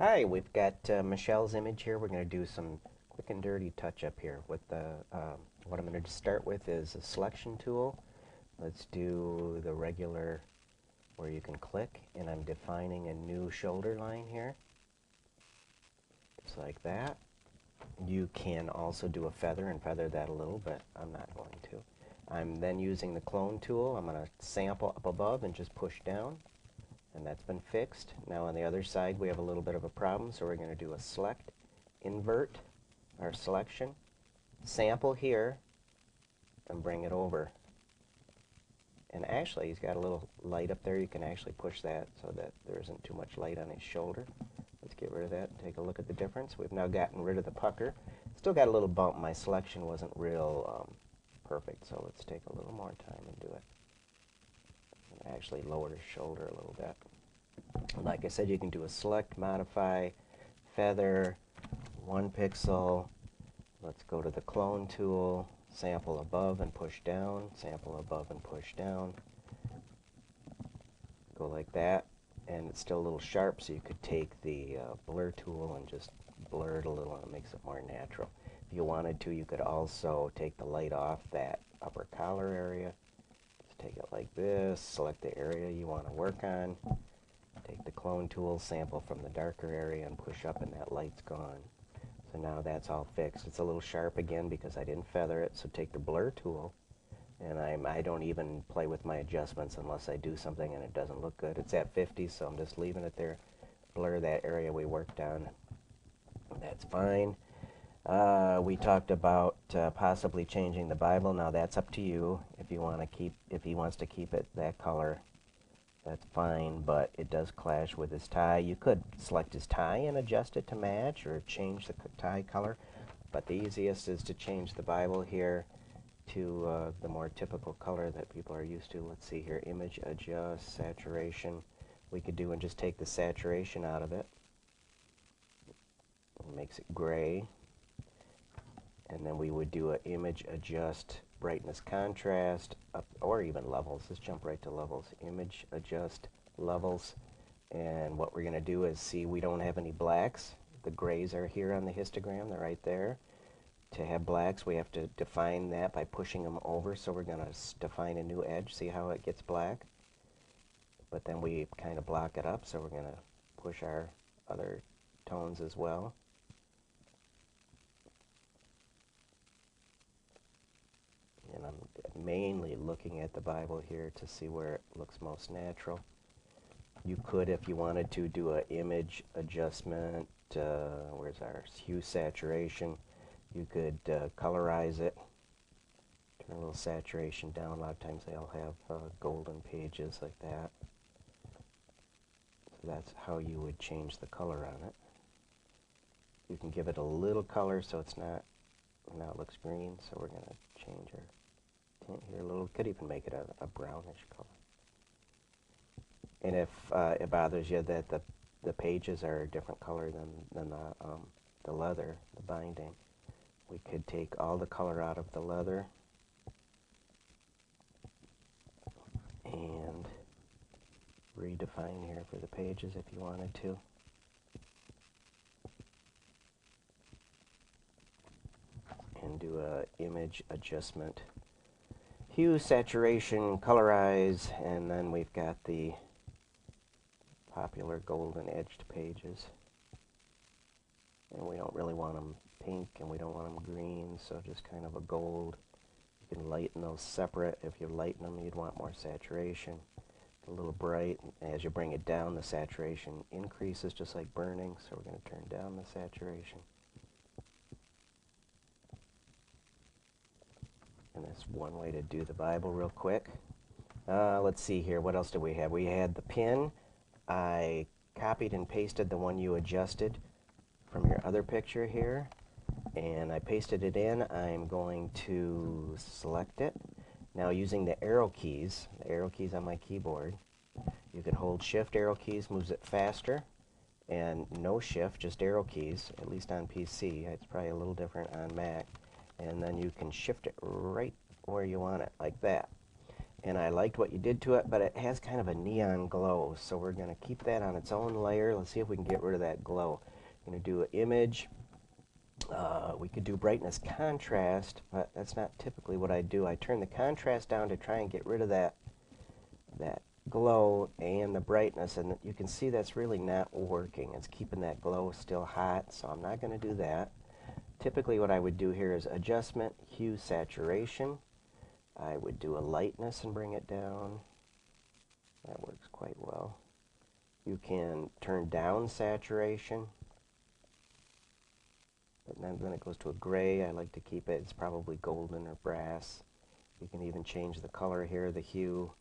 Hi, we've got Michelle's image here. We're going to do some quick and dirty touch-up here. With the what I'm going to start with is a selection tool. Let's do the regular where you can click, and I'm defining a new shoulder line here, just like that. You can also do a feather and feather that a little, but I'm not going to. I'm then using the clone tool. I'm going to sample up above and just push down. And that's been fixed. Now on the other side we have a little bit of a problem, so we're going to do a select, invert our selection, sample here, and bring it over. And actually he's got a little light up there. You can actually push that so that there isn't too much light on his shoulder. Let's get rid of that and take a look at the difference. We've now gotten rid of the pucker. Still got a little bump. My selection wasn't real perfect, so let's take a little more time and do it. Actually lower his shoulder a little bit. Like I said, you can do a select, modify, feather, 1 pixel. Let's go to the clone tool, sample above and push down, sample above and push down. Go like that, and it's still a little sharp, so you could take the blur tool and just blur it a little, and it makes it more natural. If you wanted to, you could also take the light off that upper collar area. Take it like this, select the area you want to work on, take the clone tool, sample from the darker area, and push up, and that light's gone. So now that's all fixed. It's a little sharp again because I didn't feather it, so take the blur tool, and I don't even play with my adjustments unless I do something and it doesn't look good. It's at 50, so I'm just leaving it there. Blur that area we worked on. That's fine. We talked about possibly changing the Bible. Now that's up to you. If you want to keep, if he wants to keep it that color, that's fine. But it does clash with his tie. You could select his tie and adjust it to match, or change the tie color. But the easiest is to change the Bible here to the more typical color that people are used to. Let's see here. Image adjust, saturation. We could do and just take the saturation out of it. It makes it gray. And then we would do an image adjust brightness contrast up, or even levels. Let's jump right to levels. Image adjust levels. And what we're going to do is see we don't have any blacks. The grays are here on the histogram. They're right there. To have blacks, we have to define that by pushing them over. So we're going to define a new edge. See how it gets black? But then we kind of block it up. So we're going to push our other tones as well. And I'm mainly looking at the Bible here to see where it looks most natural. You could, if you wanted to, do an image adjustment. Where's our hue saturation? You could colorize it. Turn a little saturation down. A lot of times they'll have golden pages like that. So that's how you would change the color on it. You can give it a little color so it's not, now it looks green, so we're going to change our tint here a little. Could even make it a brownish color. And if it bothers you that the pages are a different color than the leather, the binding, we could take all the color out of the leather and redefine here for the pages if you wanted to. And do a image adjustment. Hue, saturation, colorize, and then we've got the popular golden edged pages. And we don't really want them pink, and we don't want them green, so just kind of a gold. You can lighten those separate. If you lighten them, you'd want more saturation. A little bright. As you bring it down, the saturation increases, just like burning, so we're going to turn down the saturation. And that's one way to do the Bible real quick. Let's see here. What else do we have? We had the pin. I copied and pasted the one you adjusted from your other picture here. And I pasted it in. I'm going to select it. Now using the arrow keys on my keyboard, you can hold shift arrow keys, moves it faster. And no shift, just arrow keys, at least on PC. It's probably a little different on Mac. And then you can shift it right where you want it, like that. and I liked what you did to it, but it has kind of a neon glow, so we're going to keep that on its own layer. Let's see if we can get rid of that glow. I'm going to do an image. We could do brightness contrast, but that's not typically what I do. I turn the contrast down to try and get rid of that glow and the brightness, and you can see that's really not working. It's keeping that glow still hot, so I'm not going to do that. Typically what I would do here is adjustment, hue, saturation. I would do a lightness and bring it down. That works quite well. You can turn down saturation, but then it goes to a gray. I like to keep it. It's probably golden or brass. You can even change the color here, the hue.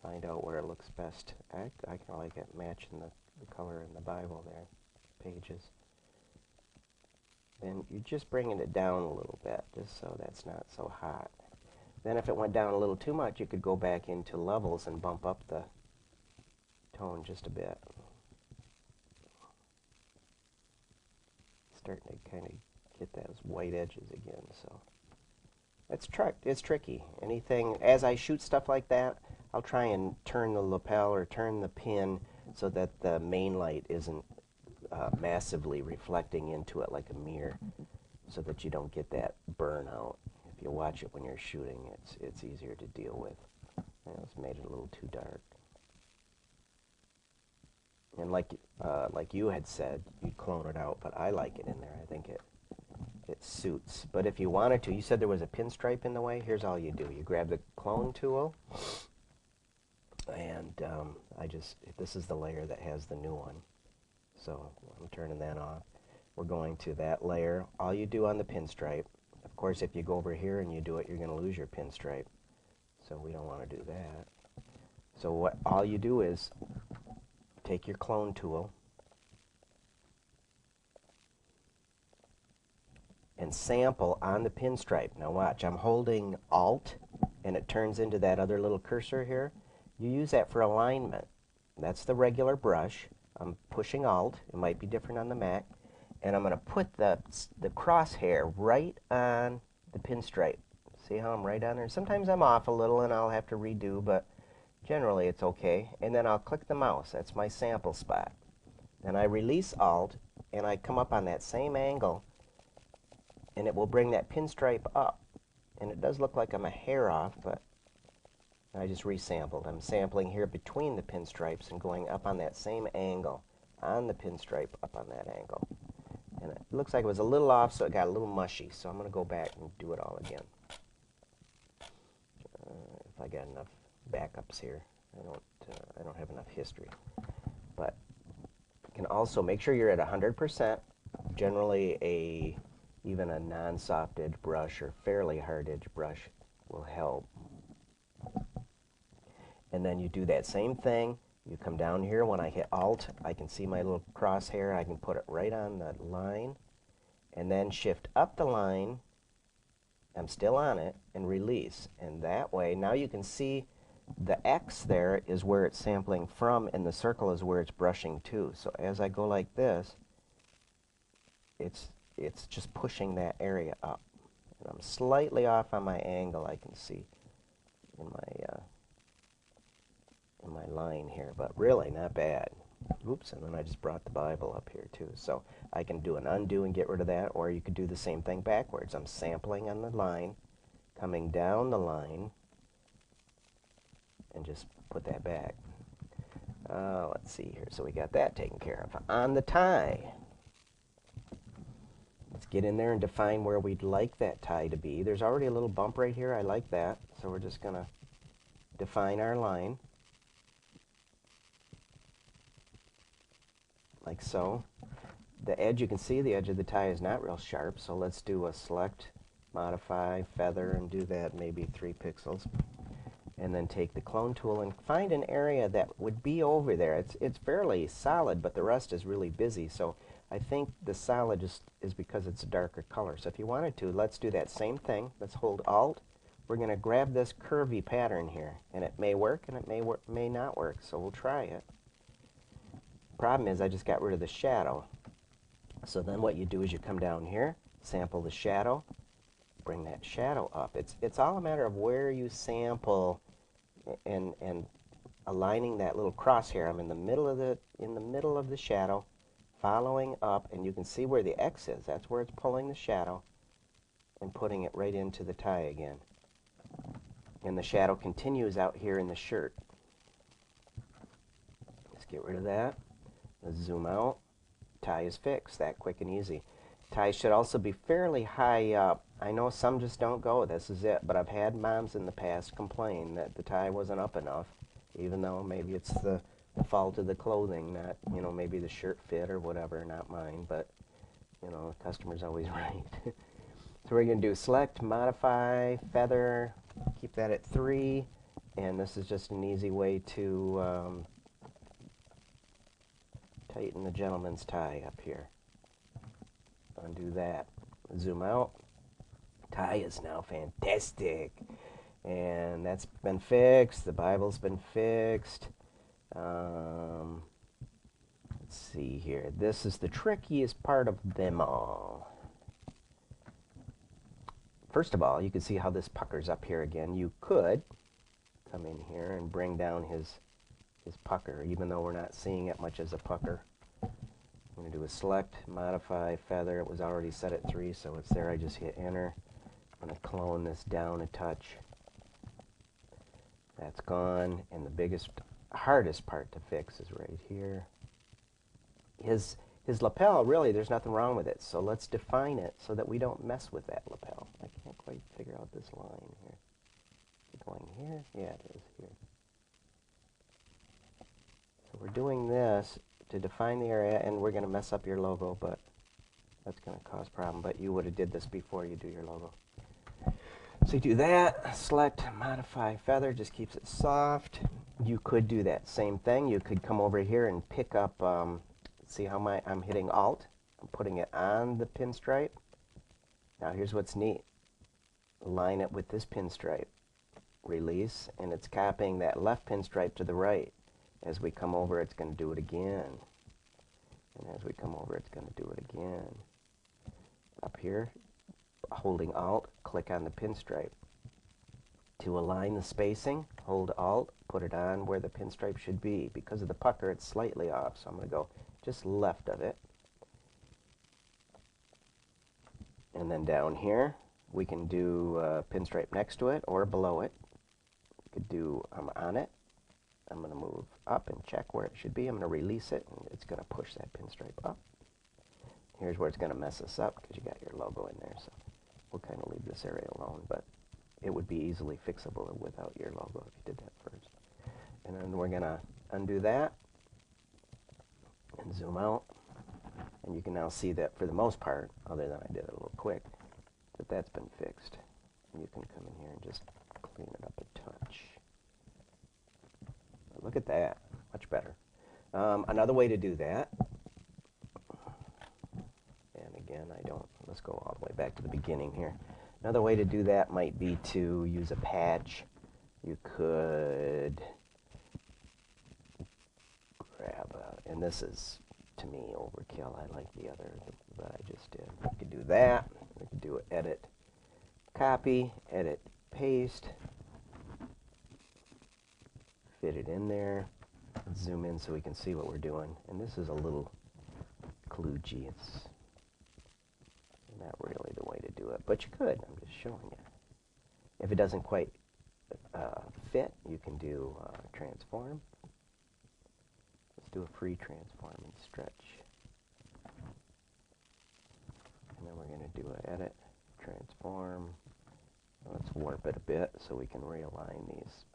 Find out where it looks best. I kind of like it matching the color in the Bible there, pages. Then you're just bringing it down a little bit, just so that's not so hot. Then if it went down a little too much, you could go back into levels and bump up the tone just a bit. Starting to kind of get those white edges again, so it's tricky. Anything, as I shoot stuff like that, I'll try and turn the lapel or turn the pin so that the main light isn't massively reflecting into it like a mirror, so that you don't get that burnout. If you watch it when you're shooting, it's easier to deal with. I just made it a little too dark. And like you had said, you'd clone it out, but I like it in there. I think it suits. But if you wanted to, you said there was a pinstripe in the way. Here's all you do. You grab the clone tool, and this is the layer that has the new one. So I'm turning that off. We're going to that layer. All you do on the pinstripe, of course, if you go over here and you do it, you're going to lose your pinstripe. So we don't want to do that. So all you do is take your clone tool and sample on the pinstripe. Now watch, I'm holding Alt, and it turns into that other little cursor here. You use that for alignment. That's the regular brush. I'm pushing Alt. It might be different on the Mac. And I'm going to put the crosshair right on the pinstripe. See how I'm right on there? Sometimes I'm off a little and I'll have to redo, but generally it's okay. And then I'll click the mouse. That's my sample spot. Then I release Alt, and I come up on that same angle, and it will bring that pinstripe up. And it does look like I'm a hair off, but I just resampled. I'm sampling here between the pinstripes and going up on that same angle on the pinstripe, up on that angle. And it looks like it was a little off, so it got a little mushy. So I'm going to go back and do it all again. If I got enough backups here. I don't have enough history. But you can also make sure you're at 100%. Generally, even a non-soft edge brush or fairly hard edge brush will help. And then you do that same thing. You come down here. When I hit Alt, I can see my little crosshair. I can put it right on the line, and then shift up the line. I'm still on it, and release. And that way, now you can see the X there is where it's sampling from, and the circle is where it's brushing to. So as I go like this, it's just pushing that area up. And I'm slightly off on my angle, I can see in my line here, but really not bad. Oops, and then I just brought the Bible up here too. So I can do an undo and get rid of that, or you could do the same thing backwards. I'm sampling on the line, coming down the line, and just put that back. Let's see here. So we got that taken care of. On the tie, let's get in there and define where we'd like that tie to be. There's already a little bump right here. I like that. So we're just going to define our line. Like so. The edge, you can see the edge of the tie is not real sharp, so let's do a select, modify, feather, and do that maybe 3 pixels. And then take the clone tool and find an area that would be over there. It's fairly solid, but the rest is really busy, so I think the solid is because it's a darker color. So if you wanted to, let's do that same thing. Let's hold Alt. We're going to grab this curvy pattern here, and it may work and it may not work, so we'll try it. Problem is I just got rid of the shadow. So then what you do is you come down here, sample the shadow, bring that shadow up. It's all a matter of where you sample and aligning that little crosshair. I'm in the middle of the shadow, following up, and you can see where the X is. That's where it's pulling the shadow and putting it right into the tie again. And the shadow continues out here in the shirt. Let's get rid of that. Let's zoom out. Tie is fixed. That quick and easy. Ties should also be fairly high up. I know some just don't go, this is it, but I've had moms in the past complain that the tie wasn't up enough, even though maybe it's the fault of the clothing, not, you know, maybe the shirt fit or whatever, not mine, but, you know, the customer's always right. So we're going to do select, modify, feather, keep that at 3, and this is just an easy way to tighten the gentleman's tie up here. Undo that. Zoom out. Tie is now fantastic. And that's been fixed. The Bible's been fixed. Let's see here. This is the trickiest part of them all. First of all, you can see how this puckers up here again. You could come in here and bring down his pucker, even though we're not seeing it much as a pucker. I'm going to do a select, modify, feather. It was already set at 3, so it's there. I just hit enter. I'm going to clone this down a touch. That's gone. And the biggest, hardest part to fix is right here. His lapel, really, there's nothing wrong with it. So let's define it so that we don't mess with that lapel. I can't quite figure out this line here. Is it going here? Yeah, it is here. So we're doing this to define the area, and we're going to mess up your logo, but that's going to cause a problem. But you would have did this before you do your logo. So you do that, select, modify, feather, just keeps it soft. You could do that same thing. You could come over here and pick up, see how I'm hitting Alt. I'm putting it on the pinstripe. Now here's what's neat. Line it with this pinstripe. Release, and it's copying that left pinstripe to the right. As we come over, it's going to do it again. And as we come over, it's going to do it again. Up here, holding Alt, click on the pinstripe. To align the spacing, hold Alt, put it on where the pinstripe should be. Because of the pucker, it's slightly off, so I'm going to go just left of it. And then down here, we can do a pinstripe next to it or below it. We could do, I'm on it. I'm going to move up and check where it should be. I'm going to release it, and it's going to push that pinstripe up. Here's where it's going to mess us up because you got your logo in there. So we'll kind of leave this area alone, but it would be easily fixable without your logo if you did that first. And then we're going to undo that and zoom out. And you can now see that for the most part, other than I did it a little quick, that that's been fixed. And you can come in here and just clean it up a touch. Look at that, much better. Another way to do that, and again, let's go all the way back to the beginning here. Another way to do that might be to use a patch. You could grab and this is, to me, overkill. I like the other that I just did. We could do that. We could do edit, copy, edit, paste. Fit it in there, zoom in so we can see what we're doing. And this is a little kludgy. It's not really the way to do it, but you could. I'm just showing you. If it doesn't quite fit, you can do transform. Let's do a free transform and stretch. And then we're going to do an edit, transform. Let's warp it a bit so we can realign these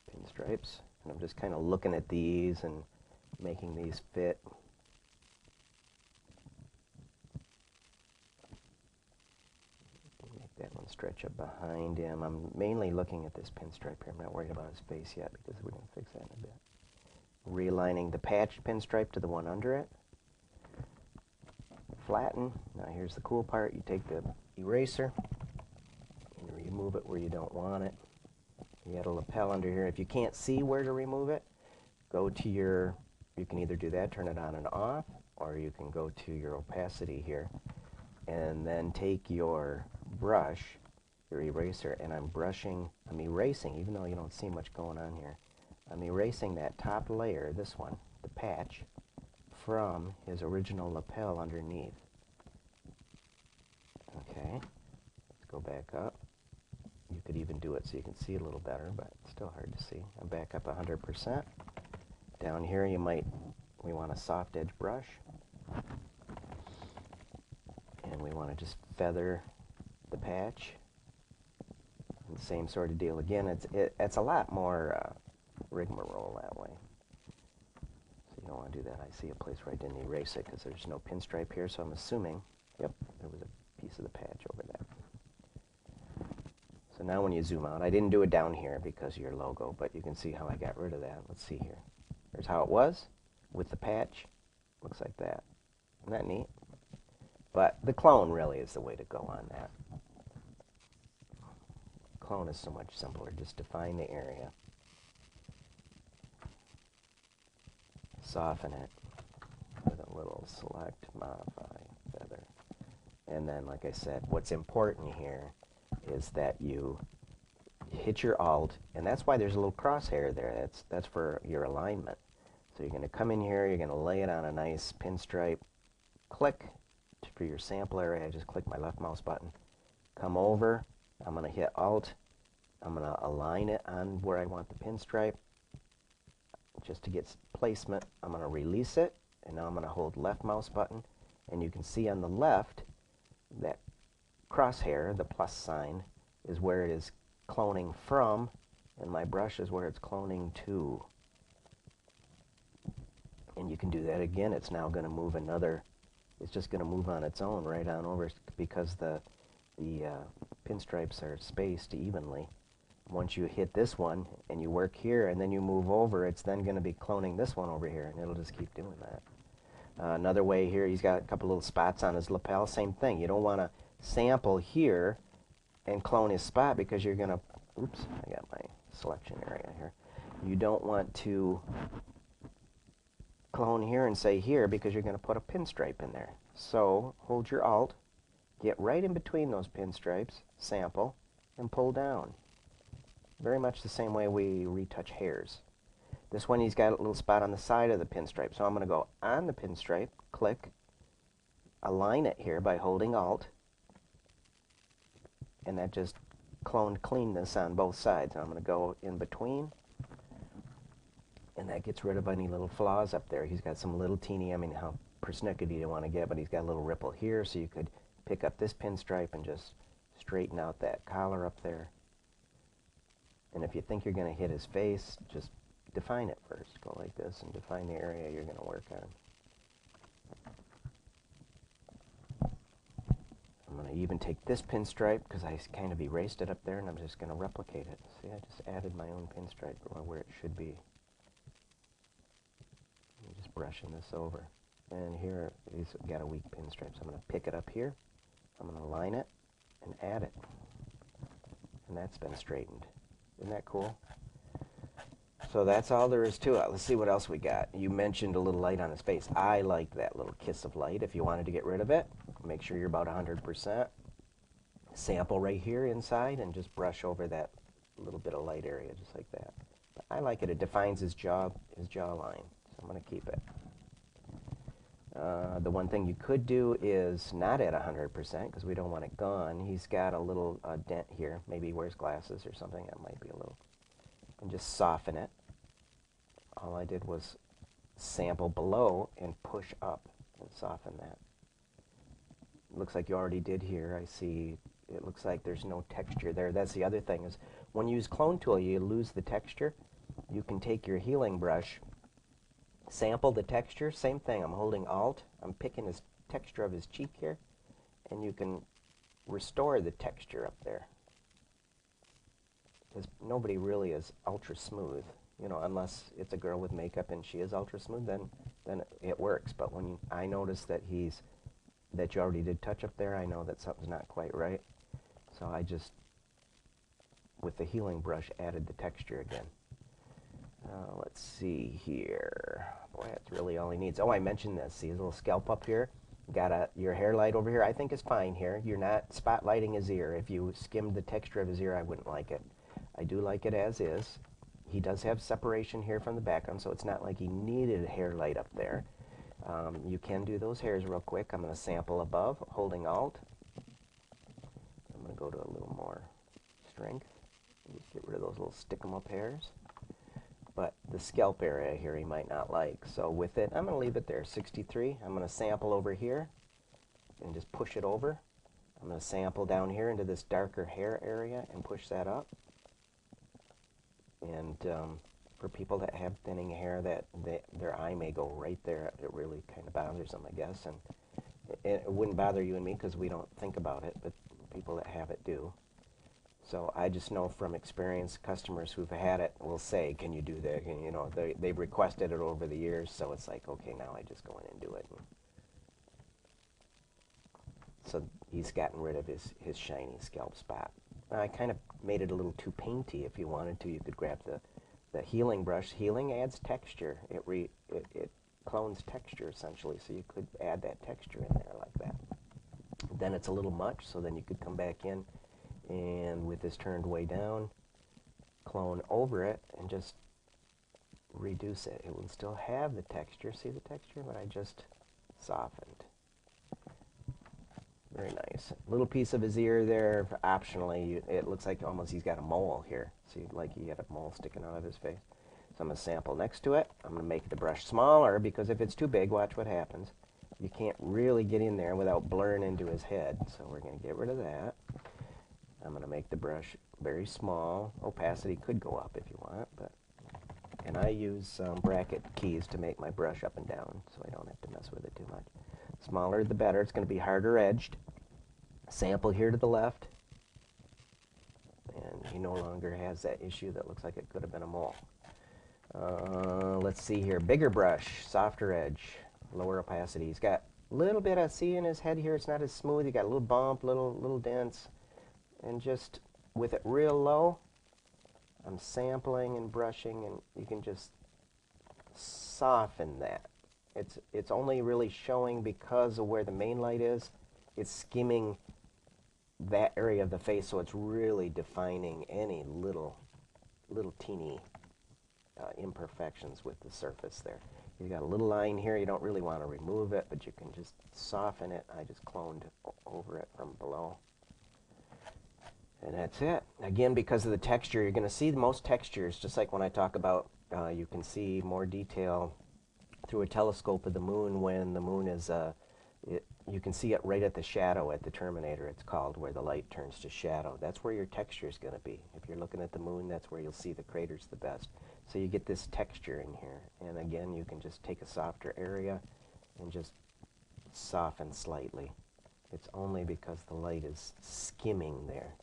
pinstripes. And I'm just kind of looking at these and making these fit. Make that one stretch up behind him. I'm mainly looking at this pinstripe here. I'm not worried about his face yet because we're going to fix that in a bit. Realigning the patched pinstripe to the one under it. Flatten. Now here's the cool part. You take the eraser and remove it where you don't want it. You got a lapel under here. If you can't see where to remove it, go to your, you can either do that, turn it on and off, or you can go to your opacity here, and then take your brush, your eraser, and I'm erasing, even though you don't see much going on here, I'm erasing that top layer, this one, the patch, from his original lapel underneath. Okay, let's go back up. You could even do it so you can see a little better, but it's still hard to see. I'm back up 100%. Down here we want a soft edge brush. And we want to just feather the patch. And same sort of deal. Again, it's a lot more rigmarole that way. So you don't want to do that. I see a place where I didn't erase it because there's no pinstripe here, so I'm assuming, yep, there was a piece of the patch over there. So now when you zoom out, I didn't do it down here because of your logo, but you can see how I got rid of that. Let's see here. Here's how it was with the patch. Looks like that. Isn't that neat? But the clone really is the way to go on that. Clone is so much simpler. Just define the area. Soften it with a little select, modify, feather. And then, like I said, what's important here is that you hit your Alt, and that's why there's a little crosshair there. That's for your alignment. So you're going to come in here, you're going to lay it on a nice pinstripe, click for your sample area. I just click my left mouse button, come over, I'm going to hit Alt, I'm going to align it on where I want the pinstripe. Just to get placement, I'm going to release it, and now I'm going to hold left mouse button, and you can see on the left that crosshair, the plus sign, is where it is cloning from, and my brush is where it's cloning to. And you can do that again. It's now going to move it's just going to move on its own right on over because the pinstripes are spaced evenly. Once you hit this one and you work here and then you move over, it's then going to be cloning this one over here, and it'll just keep doing that. Another way here, he's got a couple little spots on his lapel. Same thing. You don't want to sample here and clone his spot because you're going to, oops, I got my selection area here. You don't want to clone here and say here because you're going to put a pinstripe in there. So hold your Alt, get right in between those pinstripes, sample, and pull down. Very much the same way we retouch hairs. This one, he's got a little spot on the side of the pinstripe, so I'm going to go on the pinstripe, click, align it here by holding Alt, and that just cloned cleanness on both sides. And I'm going to go in between, and that gets rid of any little flaws up there. He's got some little teeny, I mean, how persnickety you want to get, but he's got a little ripple here, so you could pick up this pinstripe and just straighten out that collar up there. And if you think you're going to hit his face, just define it first. Go like this and define the area you're going to work on. I'm going to even take this pinstripe because I kind of erased it up there, and I'm just going to replicate it. See, I just added my own pinstripe where it should be. I'm just brushing this over. And here he's got a weak pinstripe, so I'm going to pick it up here. I'm going to line it and add it. And that's been straightened. Isn't that cool? So that's all there is to it. Let's see what else we got. You mentioned a little light on his face. I like that little kiss of light. If you wanted to get rid of it, make sure you're about 100%. Sample right here inside and just brush over that little bit of light area just like that. But I like it. It defines his jawline. So I'm going to keep it. The one thing you could do is not at 100% because we don't want it gone. He's got a little dent here. Maybe he wears glasses or something. That might be a little. And just soften it. All I did was sample below and push up and soften that. Looks like you already did here. I see it looks like there's no texture there. That's the other thing is when you use clone tool, you lose the texture. You can take your healing brush, sample the texture, same thing. I'm holding Alt, I'm picking his texture of his cheek here, and you can restore the texture up there. Because nobody really is ultra smooth, you know, unless it's a girl with makeup and she is ultra smooth, then it works. But when I notice that you already did touch up there, I know that something's not quite right. So I just, with the healing brush, added the texture again. Let's see here. Boy, that's really all he needs. Oh, I mentioned this. See his little scalp up here? Got your hair light over here. I think is fine here. You're not spotlighting his ear. If you skimmed the texture of his ear, I wouldn't like it. I do like it as is. He does have separation here from the background, so it's not like he needed a hair light up there. You can do those hairs real quick. I'm going to sample above, holding Alt. I'm going to go to a little more strength. Just get rid of those little stick-em-up hairs. But the scalp area here he might not like. So with it, I'm going to leave it there, 63. I'm going to sample over here and just push it over. I'm going to sample down here into this darker hair area and push that up. And for people that have thinning hair, their eye may go right there. It really kind of bothers them, I guess. And it wouldn't bother you and me because we don't think about it, but people that have it do. So I just know from experience, customers who've had it will say, "Can you do that?" And, you know, they've requested it over the years, so it's like, okay, now I just go in and do it. And so he's gotten rid of his shiny scalp spot. I kind of made it a little too painty. If you wanted to, you could grab the healing brush. Healing adds texture. It clones texture essentially, so you could add that texture in there like that. Then it's a little much, so then you could come back in and with this turned way down, clone over it and just reduce it. It will still have the texture. See the texture? But I just softened. Very nice. Little piece of his ear there. Optionally, it looks like almost he's got a mole here. See, like he had a mole sticking out of his face. So I'm going to sample next to it. I'm going to make the brush smaller because if it's too big, watch what happens. You can't really get in there without blurring into his head. So we're going to get rid of that. I'm going to make the brush very small. Opacity could go up if you want, but and I use bracket keys to make my brush up and down so I don't have to mess with it too much. Smaller the better. It's going to be harder edged. Sample here to the left, and he no longer has that issue that looks like it could have been a mole. Let's see here. Bigger brush, softer edge, lower opacity. He's got a little bit of, see in his head here, it's not as smooth. He got a little bump, little dents. And just with it real low, I'm sampling and brushing, and you can just soften that. It's only really showing because of where the main light is. It's skimming that area of the face, so it's really defining any little teeny imperfections with the surface there. You got a little line here. You don't really want to remove it, but you can just soften it. I just cloned over it from below. And that's it. Again, because of the texture, you're going to see the most textures, just like when I talk about you can see more detail through a telescope of the moon when the moon is, you can see it right at the shadow at the terminator, it's called, where the light turns to shadow. That's where your texture is going to be. If you're looking at the moon, that's where you'll see the craters the best. So you get this texture in here. And again, you can just take a softer area and just soften slightly. It's only because the light is skimming there.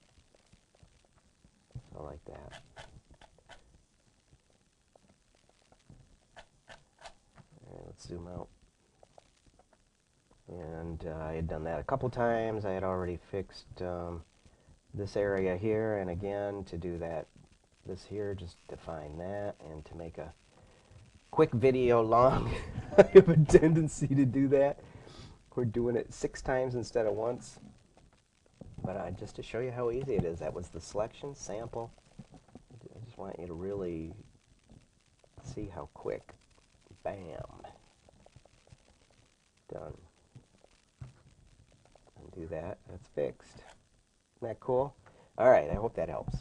So like that. All right, let's zoom out. And I had done that a couple times. I had already fixed this area here, and again, to do that, this here, just define that, and to make a quick video long, I have a tendency to do that. We're doing it 6 times instead of once. But just to show you how easy it is, that was the selection, sample. I just want you to really see how quick. Bam. Done. Undo that. That's fixed. Isn't that cool? All right, I hope that helps.